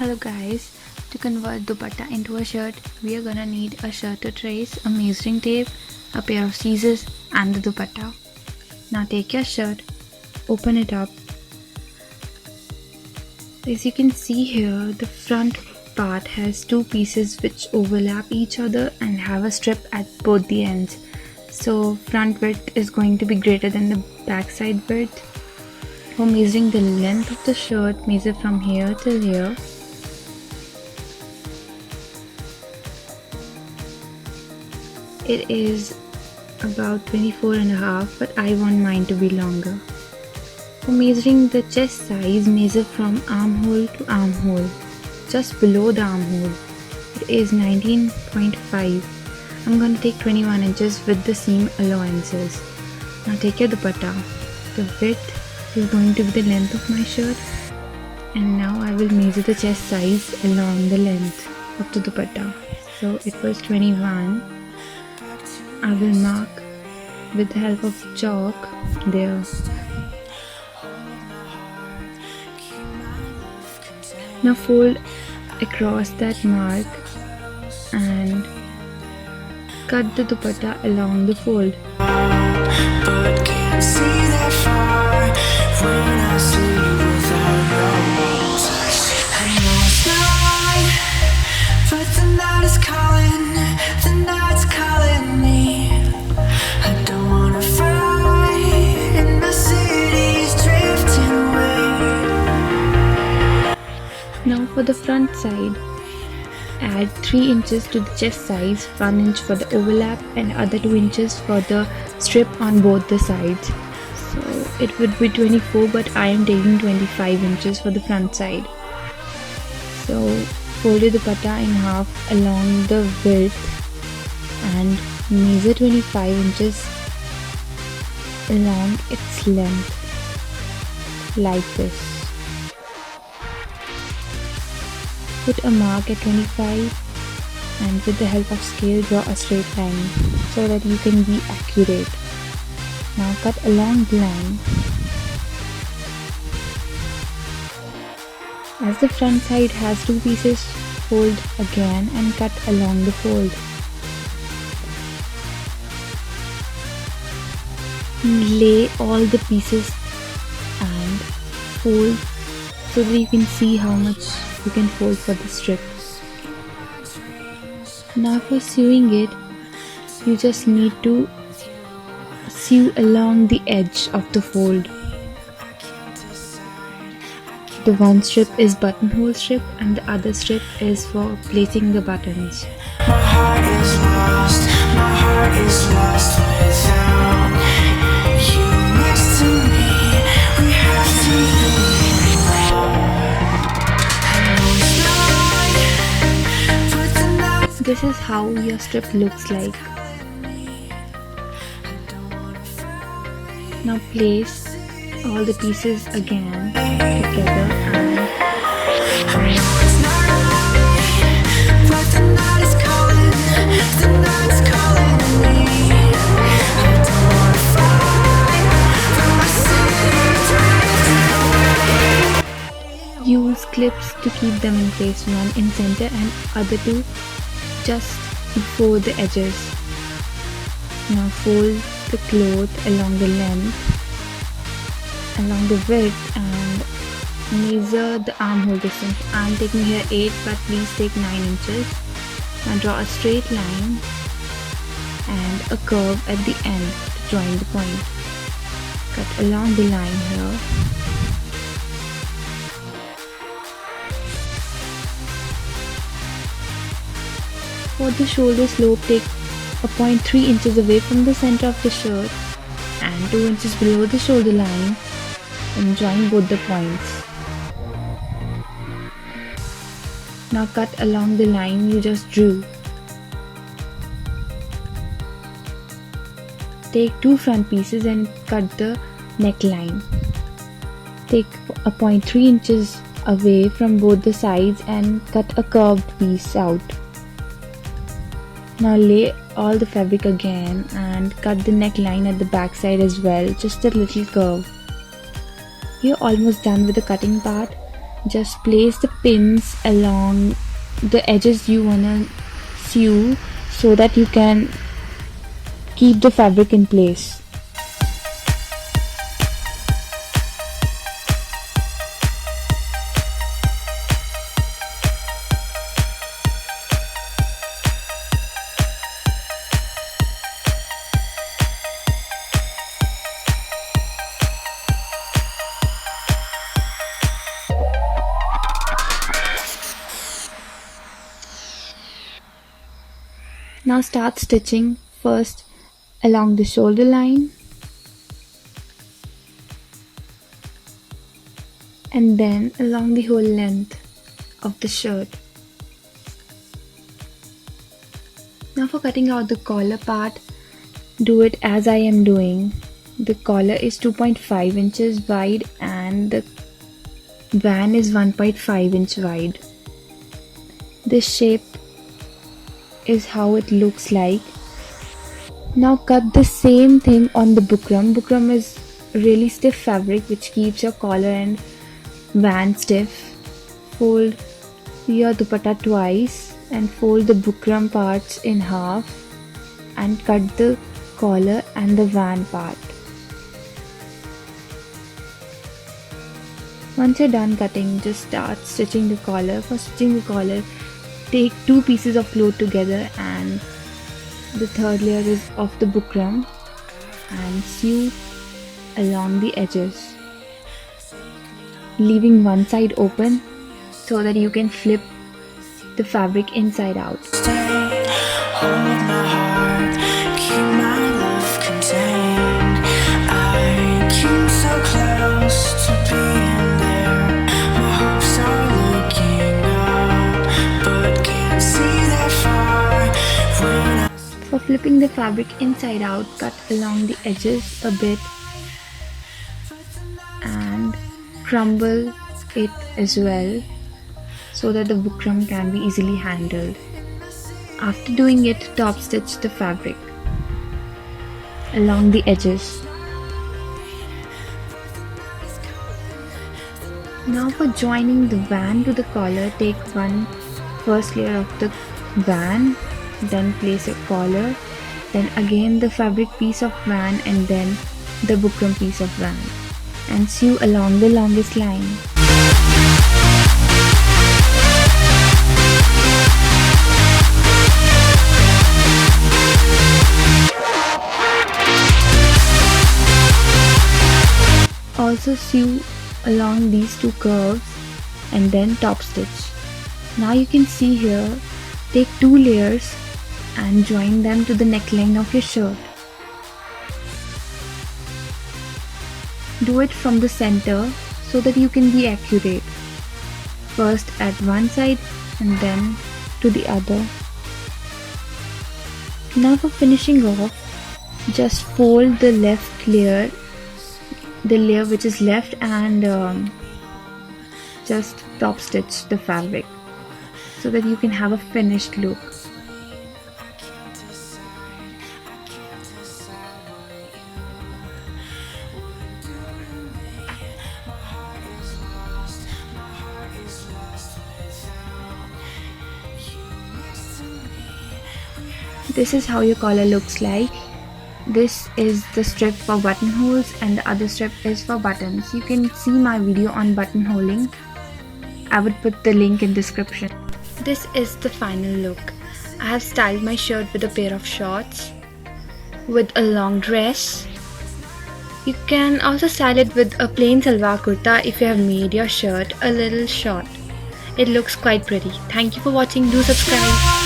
Hello guys, to convert dupatta into a shirt, we are gonna need a shirt to trace, a measuring tape, a pair of scissors and the dupatta. Now take your shirt, open it up. As you can see here, the front part has two pieces which overlap each other and have a strip at both the ends. So front width is going to be greater than the back side width. For measuring the length of the shirt, measure from here till here. It is about 24.5, but I want mine to be longer. For measuring the chest size, measure from armhole to armhole, just below the armhole. It is 19.5. I'm going to take 21 inches with the seam allowances. Now take your dupatta. The width is going to be the length of my shirt, and now I will measure the chest size along the length of the dupatta. So it was 21. I will mark with the help of chalk there. Now fold across that mark and cut the dupatta along the fold. But can't see that far when I see you without walls. I know it's not, but the night is calling, the night's calling me. I don't wanna fight, and the city's drifting away. Now for the front side, add 3 inches to the chest size, 1 inch for the overlap and other 2 inches for the strip on both the sides. So it would be 24, but I am taking 25 inches for the front side. So fold the dupatta in half along the width and measure 25 inches along its length, like this. Put a mark at 25 and with the help of scale draw a straight line so that you can be accurate. Now cut along the line. As the front side has 2 pieces, fold again and cut along the fold. Lay all the pieces and fold so that you can see how much you can fold for the strip. Now for sewing it, you just need to sew along the edge of the fold. The one strip is buttonhole strip and the other strip is for placing the buttons. My heart is lost, my heart is lost without you next to me. We have to leave now. This is how your strip looks like. Now place all the pieces again together and use clips to keep them in place, one in center and other two just before the edges. Now fold the cloth along the length, along the width and measure the armhole distance. I am taking here 8, but please take 9 inches. Now draw a straight line and a curve at the end to join the point. Cut along the line here. For the shoulder slope, take a point 3 inches away from the center of the shirt and 2 inches below the shoulder line and join both the points. Now cut along the line you just drew. Take 2 front pieces and cut the neckline. Take a point 3 inches away from both the sides and cut a curved piece out. Now lay all the fabric again and cut the neckline at the back side as well, just a little curve. You're almost done with the cutting part. just place the pins along the edges you wanna sew so that you can keep the fabric in place. Now start stitching first along the shoulder line and then along the whole length of the shirt. Now for cutting out the collar part, do it as I am doing. The collar is 2.5 inches wide and the van is 1.5 inch wide. This shape is how it looks like. Now cut the same thing on the bukram. Bukram is really stiff fabric which keeps your collar and van stiff. Fold your dupatta twice and fold the bukram parts in half and cut the collar and the van part. Once you're done cutting, just start stitching the collar. For stitching the collar, take two pieces of cloth together and the third layer is of the bukram and sew along the edges, leaving one side open so that you can flip the fabric inside out. For flipping the fabric inside out, cut along the edges a bit and crumble it as well so that the bukram can be easily handled. After doing it, top stitch the fabric along the edges. Now for joining the van to the collar, take one first layer of the van, then place a collar, then again the fabric piece of van and then the bukram piece of van and sew along the longest line. Also sew along these two curves and then top stitch. Now you can see here, take two layers and join them to the neckline of your shirt. Do it from the center so that you can be accurate. First at one side and then to the other. Now for finishing off, just fold the left layer, the layer which is left, and just top stitch the fabric so that you can have a finished look. This is how your collar looks like. This is the strip for buttonholes and the other strip is for buttons. You can see my video on buttonholing. I would put the link in description. This is the final look. I have styled my shirt with a pair of shorts with a long dress. You can also style it with a plain salwar kurta if you have made your shirt a little short. It looks quite pretty. Thank you for watching. Do subscribe.